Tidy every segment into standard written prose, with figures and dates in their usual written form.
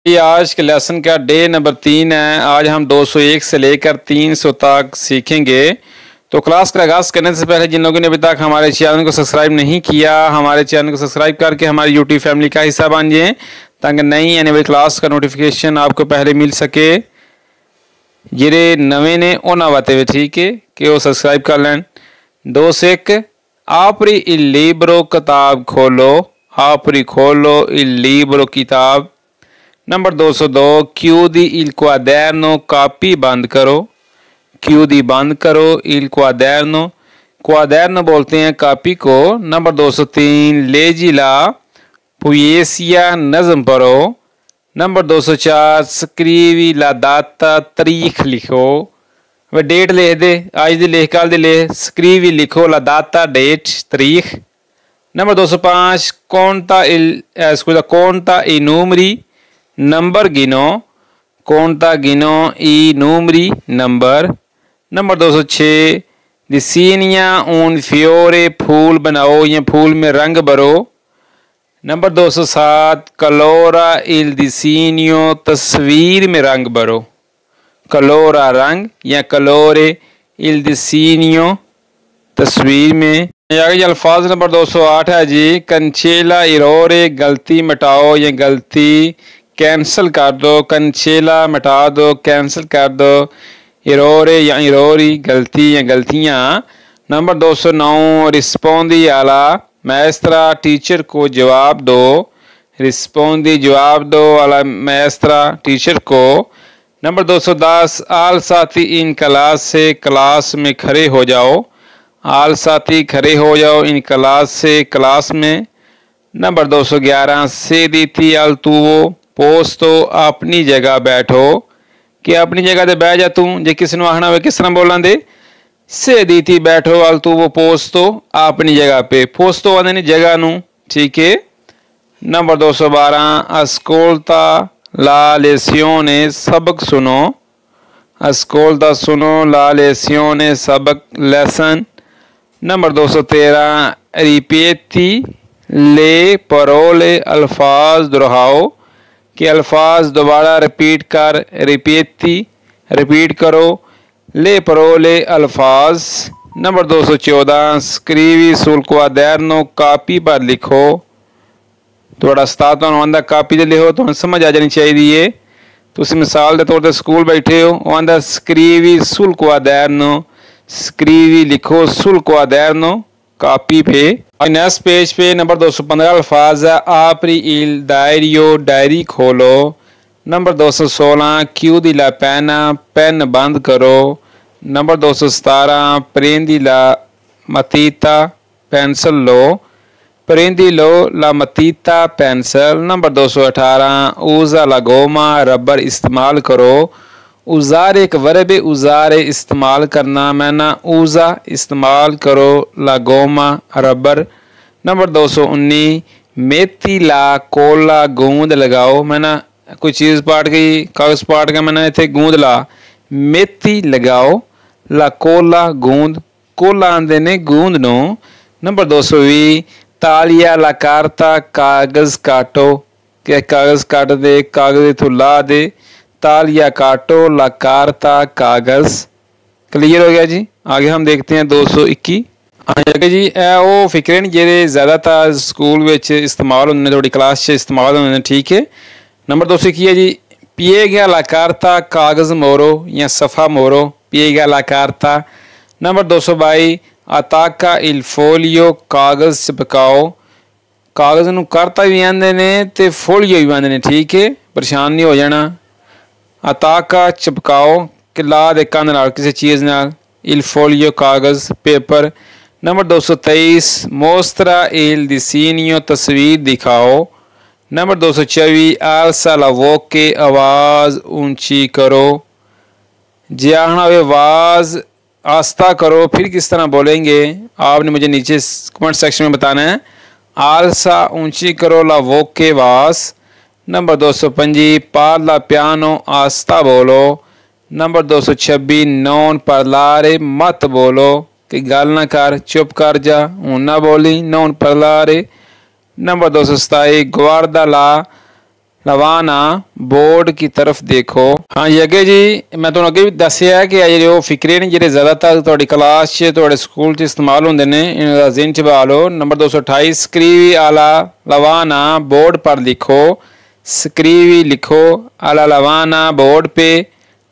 ये आज के लेसन का डे नंबर 3 है। आज हम 201 से लेकर 300 तक सीखेंगे। तो क्लास का आगाज़ करने से पहले जिन लोगों ने अभी तक हमारे चैनल को सब्सक्राइब नहीं किया, हमारे चैनल को सब्सक्राइब करके हमारी यूट्यूब फैमिली का हिस्सा बन जाए ताकि नई आने वाली क्लास का नोटिफिकेशन आपको पहले मिल सके। जेरे नवे ने उन्होंने बातें हुए ठीक है कि वो सब्सक्राइब कर लें। 201 आपरी इल लिब्रो किताब खोलो, आपरी खोलो इल लिब्रो किताब। Number 202 chiudi il quaderno, copy बंद करो, chiudi बंद करो il quaderno, quaderno बोलते हैं कापी को। नंबर 203 leggi la poesia, नज़म पढ़ो। नंबर 204 scrivi la data, तारीख लिखो। वह डेट लिख दे, आज दी लिख कल दी लिख, scrivi लिखो la data, डेट तारीख। Number 205 conta i numeri, number गिनो, conta गिनो ई numeri, number. Number 206 disegna un fiore, फूल बनाओ या फूल में रंग भरो। नंबर 207 colora il disegno, तस्वीर में रंग भरो, colora रंग या colore il disegno, तस्वीर में। आगे अल्फाज नंबर 208 है जी, cancella errore, गलती मिटाओ या गलती कैंसिल कर दो, कंचेला मिटा दो, कैंसिल कर दो। इरोरे या इरोरी, गलती या गलतियाँ। नंबर 209 रिस्पोंदी आला, मैस्त्रा टीचर को जवाब दो, रिस्पोंदी जवाब दो आला मैस्त्रा टीचर को। नंबर 210 आल साथी इन क्लास से, क्लास में खड़े हो जाओ, आल साथी खड़े हो जाओ इन क्लास से, क्लास में। नंबर 211 से दीती अल तुवो, पोस्तो अपनी जगह बैठो, कि अपनी जगह ते बह जा तू। जे किसी ने आखना हो किस तरह बोलना दे, से दीती बैठो अल तू वो पोस्तो अपनी जगह पे, पोस्तो आने ने जगह नू, ठीक है। नंबर 212 अस्कोल्ता ला लेसियोने, सबक सुनो, अस्कोल्ता सुनो ला लेसियोने, सबक लेसन। नंबर 213 रिपेती ले परोले, अल्फाज दोहराओ, कि अल्फाज दोबारा रिपीट कर, रिपीती रिपीट करो, ले परोले अल्फाज। नंबर 214 स्क्रीवी सुल क्वाderno, कापी पर लिखो। थोड़ा उस्ताद तो आंदा कापी ते लिखो तो समझ आ जानी चाहिए। तुम मिसाल के तौर पर स्कूल बैठे हो, वो आंदा स्क्रीवी सुल क्वाderno, स्क्रीवी लिखो सुल क्वाderno, कापी पे। नेक्स्ट पेज पे नंबर 215 अल्फाज है, आपरी इल डायरियो, डायरी खोलो। Number 216 chiudi la penna, pen बंद करो। Number 217 prendi la matita, pencil लो, prendi लो la matita, पेंसिल। Number 218 usa la gomma, rubber इस्तेमाल करो। उज़ार एक वर्ब, उज़ार इस्तेमाल करना, मैं ना ऊज़ा इस्तेमाल करो, लागोमा रबर। नंबर 219 मेथी ला कोला, गूंद लगाओ, मैं ना कोई चीज़ पाट गई, कागज़ पाट गया, मैंने इतने गूंद ला, मेथी लगाओ, ला कोला गूंद, कोला आंदे ने गूंद नो। नंबर 220 तालिया ला कारता, कागज़ काटो, क्या कागज़ काट दे, कागज़ तो ला दे, तालिया काटो ला कारता, कागज़। क्लियर हो गया जी। आगे हम देखते हैं 221 आगे जी। वो फिक्रे ने जेरे ज़्यादातर स्कूल में इस्तेमाल होने, थोड़ी क्लास से इस्तेमाल होने, ठीक है। नंबर 221 है जी, पिए गया ला कारता, कागज़ मोरो या सफ़ा मोरो, पिए गया ला कारता। नंबर 222 अताका इल फोलियो, कागज़ चिपकाओ, कागज़ नू करता भी आंदे ने ते फोलियो भी आंदे ने, ठीक है, परेशान नहीं हो जाना। अताका चिपकाओ, कि ला दे कंध नाल किसी चीज़ नाल, इल फोलियो कागज़ पेपर। नंबर 223 मोस्त्रा इल डिसीनियो, तस्वीर दिखाओ। नंबर 224 आलसा ला वोके, आवाज़ ऊंची करो। जे आखना वे आवाज़ आस्ता करो, फिर किस तरह बोलेंगे आपने मुझे नीचे कमेंट सेक्शन में बताना है। आलसा ऊंची करो ला वोके, आवाज़। नंबर 225 पार्ला पियानो, आस्ता बोलो। नंबर 226 नॉन parlare, मत बोलो, कि गल ना कर, चुप कर जा, हूँ ना बोली, non parlare। Number 227 guarda la लवाना board की तरफ देखो। हाँ जी अगे जी मैं तुहानू अगे भी दस्सिया कि ये जो फिक्रे ने जिहड़े ज़्यादातर तुहाडी क्लास च तुहाडे स्कूल च इस्तेमाल होंदे ने इन्हां दा ज़हन च बहा लो। नंबर 228 स्क्रीवी आला लवाना बोर्ड पर लिखो। स्क्रीवी लिखो आला लवाना बोर्ड पे।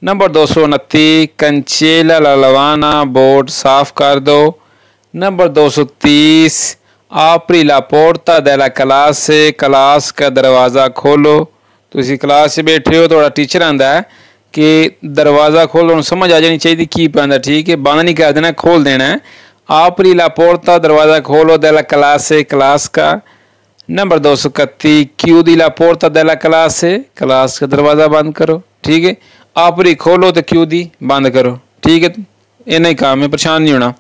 नंबर 229 कंचेला ला लवाना बोर्ड साफ कर दो। नंबर 230 आपरी ला पोर्ता दे क्लास से क्लास का दरवाज़ा खोलो। तुसी क्लास से बैठे हो थोड़ा टीचर आंदा है कि दरवाज़ा खोलो समझ आ जानी चाहिए की पैंदा ठीक है बंद नहीं कर देना खोल देना है। आपरी ला पोर्ता दरवाज़ा खोलो दे क्लास से क्लास का। नंबर 231 क्यू दी ला पोर्ता दे क्लास से क्लास का दरवाज़ा बंद करो ठीक है। आपरी खोलो तो क्यू दी बंद करो ठीक है। इन्ना ही काम है परेशान नहीं होना।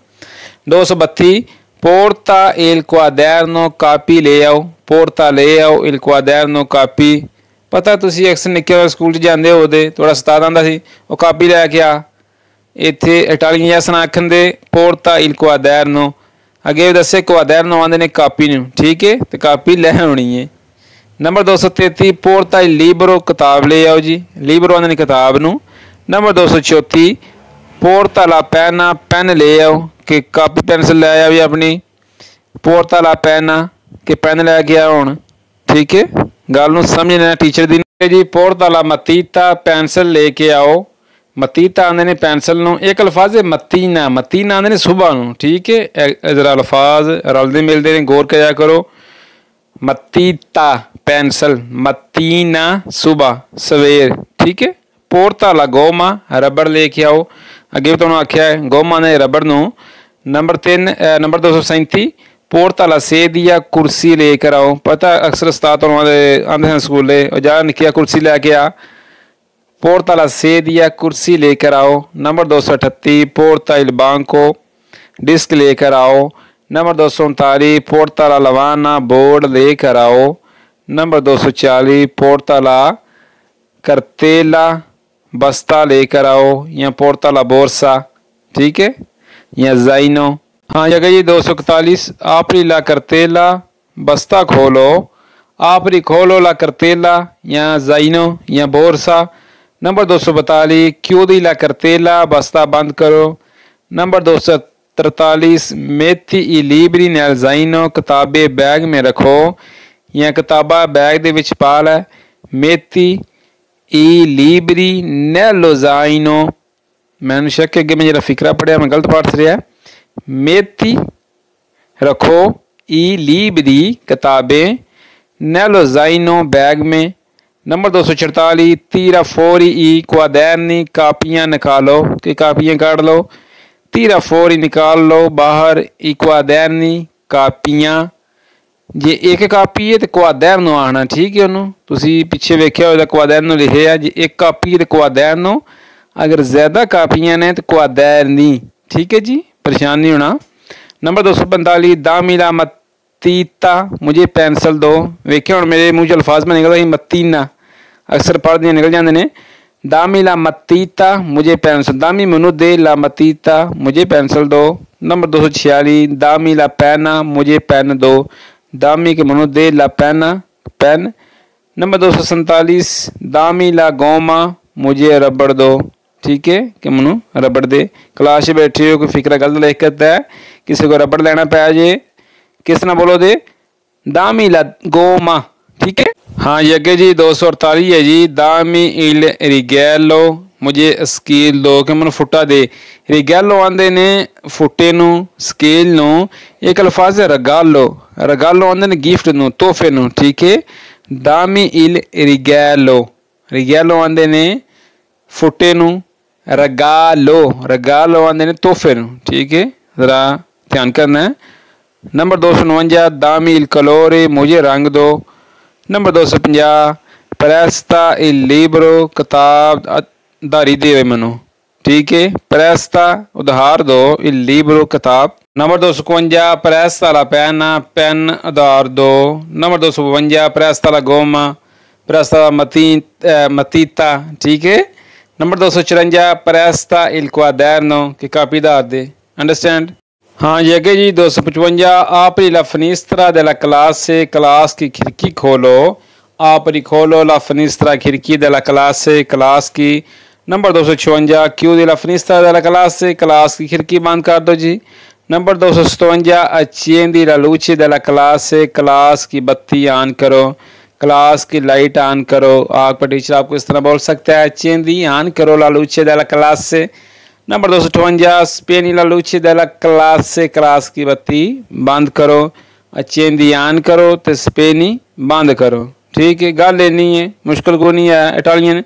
232 पोर्ता इल क्वाderno कापी ले आओ। पोर्ता ले आओ इल क्वाderno कापी। पता तुसी अक्सर निक्के स्कूल च जांदे होदे थोड़ा उस्ताद आंदा सी वो कापी लैके आ इत्थे इटालियन जैसा आखन दे पोर्ता इल क्वाderno अगे दस्से क्वाderno आंदे ने कापी नूं ठीक है तो कापी लै आउणी है। नंबर 233 पोर्ता इल लिब्रो किताब ले आओ जी लिब्रो आंदे ने किताब नूं। नंबर 234 पोर्ता ला पैना पेन ले आओ कि कापी पेंसिल लै आ भी अपनी। पोर्ता ला पैना कि पेन लैके आ हुण ठीक है गल नूं समझ लेना टीचर दी जी। पोर्ता ला मतीता पेंसिल लेके आओ। मतीता आंदे ने पेंसिल नूं। एक अल्फाज है मतीना मतीना आंदे ने सुबह नूं ठीक है। इधर अल्फाज रलदे मिलदे ने गौर करा करो। मतीता पेंसिल मतीना सुबह सवेर ठीक है। पोर्ता ला गोमा रबड़ लेके आओ। अगे भी तुहानूं आख्या है गोमा ने रबड़ नूं। नंबर 237 पोर्ता ला सेदिया कुर्सी लेकर आओ। पता अक्सर उस्ताद आंदे हैं स्कूले जा निक्किया कुर्सी लैके आ। पोर्ता ला सेदिया कुर्सी लेकर आओ। नंबर 238 पोर्ता इल बांको डिस्क लेकर आओ। नंबर 239 पोर्ता ला लवाना बोर्ड लेकर आओ। नंबर 240 पोर्ता ला करतेला बस्ता लेकर आओ या पोर्ता ला बोरसा ठीक है या जाइनो। हाँ जगह जी 241 आपरी ला करतेला बस्ता खोलो। आपरी खोलो ला करतेला या जाइनो या बोरसा। नंबर 242 क्यूदी ला करतेला बस्ता बंद करो। नंबर 243 मेथी ई लीबरी नैल जाइनो किताबे बैग में रखो या किताबा बैग दे विच पा लै। मेथी ई लीबरी नैलो जाइनो मैनू शक अगे मैं जरा फिकरा पढ़िया मैं गलत पढ़ रहा। मेथी रखो ई लीबरी किताबें नैलो जाइनो बैग में। नंबर 244 तीरा फोरी ई क्वाderni कापियाँ निकालो कि कापियाँ काट लो। तीरा फोरी निकाल लो बाहर ई क्वाderni कापियाँ। जे एक कापी है तो क्वाderno आना ठीक है। उन्होंने तुसी पिछे वेख्या होगा क्वाderno लिखे है जे एक कापी है तो क्वाderno अगर ज़्यादा कापियाँ ने तो क्वाderni ठीक है जी परेशान नहीं होना। नंबर 245 दामिला मतीता मुझे पेंसिल दो। वेख्या हुण मेरे मुँह च अल्फाज में निकलदा मतीना अक्सर पढ़ दियां निकल जाते हैं। दामी ला मतीता मुझे पेंसिल दामी मनु दे ला मतीता मुझे पेंसिल दो। नंबर 246 दामी ला पैना मुझे पेन दो। दामी के मनु दे ला पैना पेन। नंबर 247 दामी ला गोमा मुझे रबड़ दो ठीक है कि मनु रबड़ दे। क्लास बैठे हो कोई फिक्रा गलत लिख करता है किसी को रबड़ लेना पै जे किस ना बोलो दे दामी ला गोमा ठीक है। हाँ ये अगे जी 248 है जी दामी इल रिगैलो मुझे स्केल दो कि मैं फुटा दे। रिगैलो आंदे ने फुटे नू स्केल नू। एक अल्फाज है रगालो रगालो आंदे ने गिफ्ट नू तोहफे नू ठीक है। दामी इल रिगैलो रिगैलो आंदे ने फुटे नू। रगालो रगालो आंदे ने तोहफे नू ठीक है ज़रा ध्यान करना है। नंबर 249 दामी इल कलोरे मुझे रंग दो। नंबर 250 प्रेस्ता इल लिब्रो किताब उधारी दे मनु ठीक है। प्रेस्ता उधार दो इल लिब्रो किताब। नंबर 251 प्रेस्ता ला पैना पेन उधार दो। नंबर 252 प्रेस्ता ला गोमा प्रेस्ता ला मतीता ठीक है। नंबर 254 प्रेस्ता इल क्वाderno की कापी उधार दे अंडरस्टैंड। हाँ ये अगे जी 255 आपरी ला फिनिस्त्रा दे ला क्लास से क्लास की खिड़की खोलो। आप खोलो ला finestra खिड़की della classe क्लास की। Number 256 chiudi la finestra della classe class की खिड़की बंद कर दो जी। Number 257 accendi la luce della classe class की बत्ती ऑन करो, क्लास की लाइट ऑन करो। आपका टीचर आपको इस तरह बोल सकता है accendi ऑन करो la luce della classe। Number 258 spegni la luce della classe class की बत्ती बंद करो, accendi ऑन करो तो spegni बंद करो। ठीक है, गल लेनी है, मुश्किल को नहीं है। इटालियन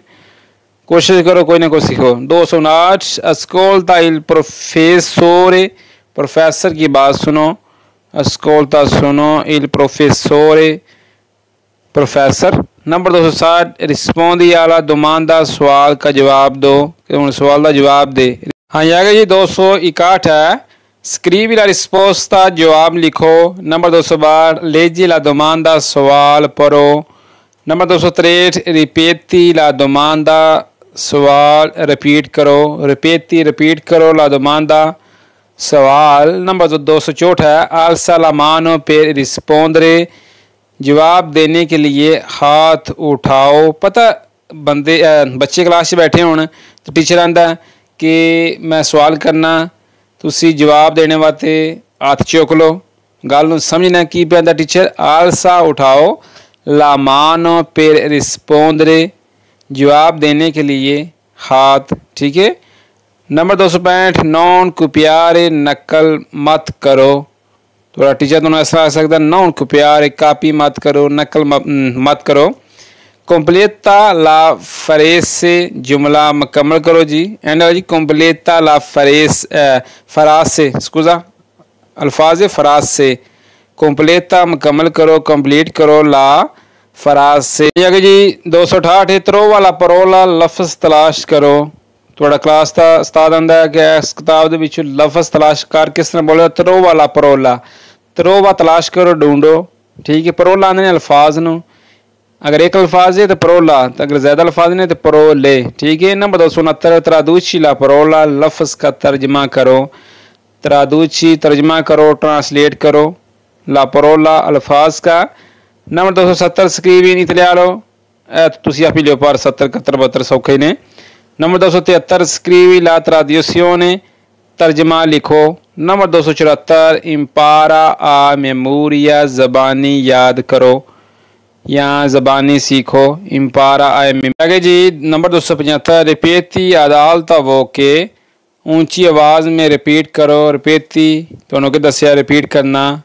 कोशिश करो, कोई ना कोई सीखो। 209 ascolta il professore, प्रोफेसर की बात सुनो। ascolta सुनो il professore, professor. Number 260 rispondi alla domanda, सवाल का जवाब दो, सवाल का जवाब दे। हाँ ये आगे जी 261 है scrivi la risposta, जवाब लिखो। नंबर 212 leggi la domanda, सवाल पढ़ो। नंबर 263 ripeti la domanda, सवाल रिपीट करो। ripeti रिपीट करो la domanda, सवाल। नंबर 264 है alza la mano per rispondere, जवाब देने के लिए हाथ उठाओ। पता बच्चे क्लास से बैठे होने तो टीचर आंदा कि मैं सवाल करना, तुसी जवाब देने वास्ते हाथ चुक लो। गल समझना की पे आंदा टीचर, alza उठाओ la mano per rispondere, जवाब देने के लिए हाथ। ठीक है। नंबर 265 नॉन copiare, नकल मत करो। थोड़ा टीचर दोनों ऐसा आ सकता है, नॉन copiare कापी मत करो, नकल मत करो। completa la frase, जुमला मुकम्मल करो जी। एंड जी completa la frase, scusa अल्फाज frase, completa मुकम्मल करो, कंप्लीट करो ला frase। अगे जी 268 trova la parola, लफ्ज़ तलाश करो। थोड़ा क्लास का उस्ताद आंदा है कि इस किताब दे विच लफ्ज़ तलाश कर किस तरह बोले, trova la parola, trova तलाश करो, ढूंढो। ठीक है, parola आंदे ने अल्फाज नूं, अगर एक अल्फाज है तो parola, तो अगर ज़्यादा अल्फाज ने तो parole। ठीक है। नंबर 269 traduci la parola, लफ्ज़ का तर्जमा करो। traduci तर्जमा करो, ट्रांसलेट करो la parola, अल्फाज का। नंबर 270 scrivi in italiano, तुसी आप ही लियो पर 70 71 72 सौखे ने। नंबर 273 scrivi la traduzione, तर्जमा लिखो। नंबर 274 impara a memoria, ज़बानी याद करो या ज़बानी सीखो। impara a memoria। आगे जी number 275 ripeti ad alta voce, ऊंची आवाज़ में रिपीट करो। ripeti तुहानू के दसिया रिपीट करना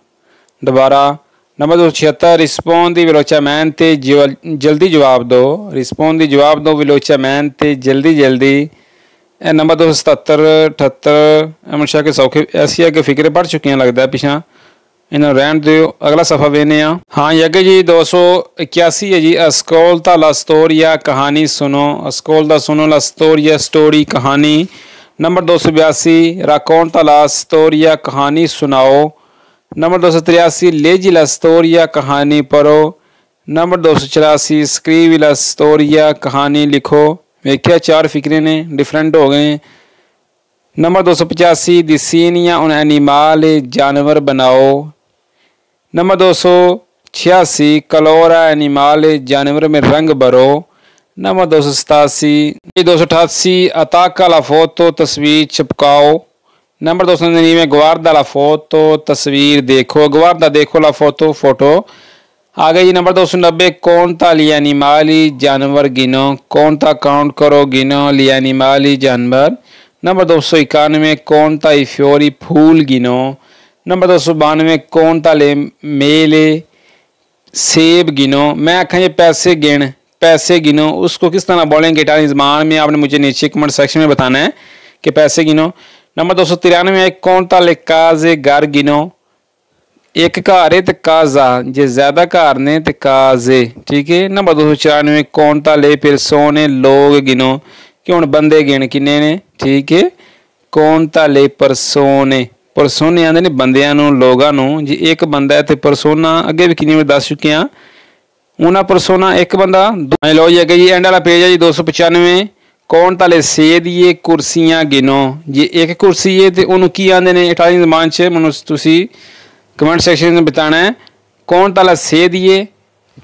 दोबारा। नंबर 276 rispondi velocemente, जल्दी जवाब दो। rispondi जवाब दो, velocemente जल्दी जल्दी। नंबर 277 78 अमन शाह के सौखे ऐसी है कि फिक्रे पढ़ चुके हैं लगता है पिछा, इन्हें रहन दो। अगला सफ़ा वेने हाँ ये अगे जी 281 है जी ascolta la storia, कहानी सुनो। ascolta सुनो la storia, स्टोरी कहानी। नंबर 282 racconta la storia, कहानी सुनाओ। नंबर 283 leggi la storia, कहानी पढ़ो। नंबर 284 scrivi la storia, कहानी लिखो। वेख्या चार फिक्रे ने डिफरेंट हो गए। नंबर 285 disegna un animale, जानवर बनाओ। नंबर 286 colora animale, जानवर में रंग भरो। नंबर 288 attacca la foto, तस्वीर चिपकाओ। नंबर 299 guarda la foto, तस्वीर देखो। guarda देखो la foto, फोटो। आगे जी नंबर 290 conta gli animali, जानवर गिनो। conta काउंट करो, गिनो gli animali, जानवर। नंबर 291 conta i fiori, फूल गिनो। नंबर 292 conta le mele, सेब गिनो। मैं आखा ये पैसे गिन, पैसे गिनो, उसको किस तरह बोलेंगे इटालियन ज़बान में, आपने मुझे नीचे कमेंट सेक्शन में बताना है कि पैसे गिनो। नंबर 293 conta le case, घर गिनो। एक घर है तो काजा, जे ज्यादा घर ने तो काजे। ठीक है। नंबर 294 conta le persone, लोग गिनो कि हुण बंदे गिन किन्ने ने। ठीक है। conta le persone, परसोने आंदे ने बंदियां नूं, लोगां नूं। जी एक बंदा है तो परसोना अगे भी किन्नी बार दस चुके हैं, उन्हें परसोना एक बंदा। लो जी अगे जी एंड वाला पेज है जी 295 conta le sedie, कुर्सियां गिनो। जी एक कुर्सी है तो उन्होंने की आंदे ने इटालियन ज़बान च, मैनूं तुसीं कमेंट सेक्शन में बताना है। conta la sedie,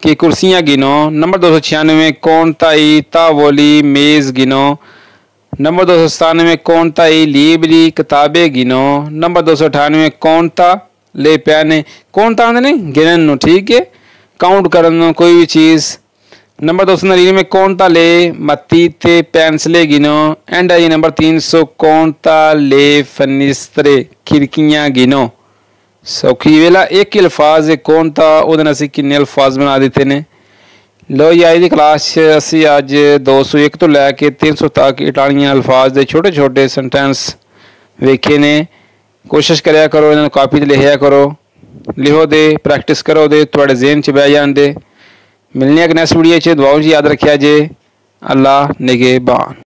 कि कुर्सियाँ गिनो। नंबर 296 कौन ताई तावोली मेज़ गिनो। नंबर 297 कौन ताई लीबरी किताबें गिनो। नंबर 298 कौन ता ले प्याने। कौन ता ने गिनन, ठीक है, काउंट करन कोई भी चीज़। नंबर 299 कौन ता ले मत्ती ते पेंसिलें गिनो। एंड आई नंबर 300 कौन ता ले फनिस्त्रे खिड़कियाँ गिनो। सौखी वेला एक ही अल्फाज है कौन ता उहदे नाल असीं किन्ने अल्फाज बना दिते ने। लो जी अज दी क्लास असी अज 201 तो लैके 300 तक इटालियन अल्फाज के छोटे छोटे सेंटेंस वेखे ने। कोशिश कराया करो, इन्होंने कापी ते लिखिया करो, लिखो दे प्रैक्टिस करो दे, थोड़े जेहन च बह जान दे। मिलने एक नैक्सट वीडियो च, दुआओं जी याद रखिया जे। अल्लाह निगहबान।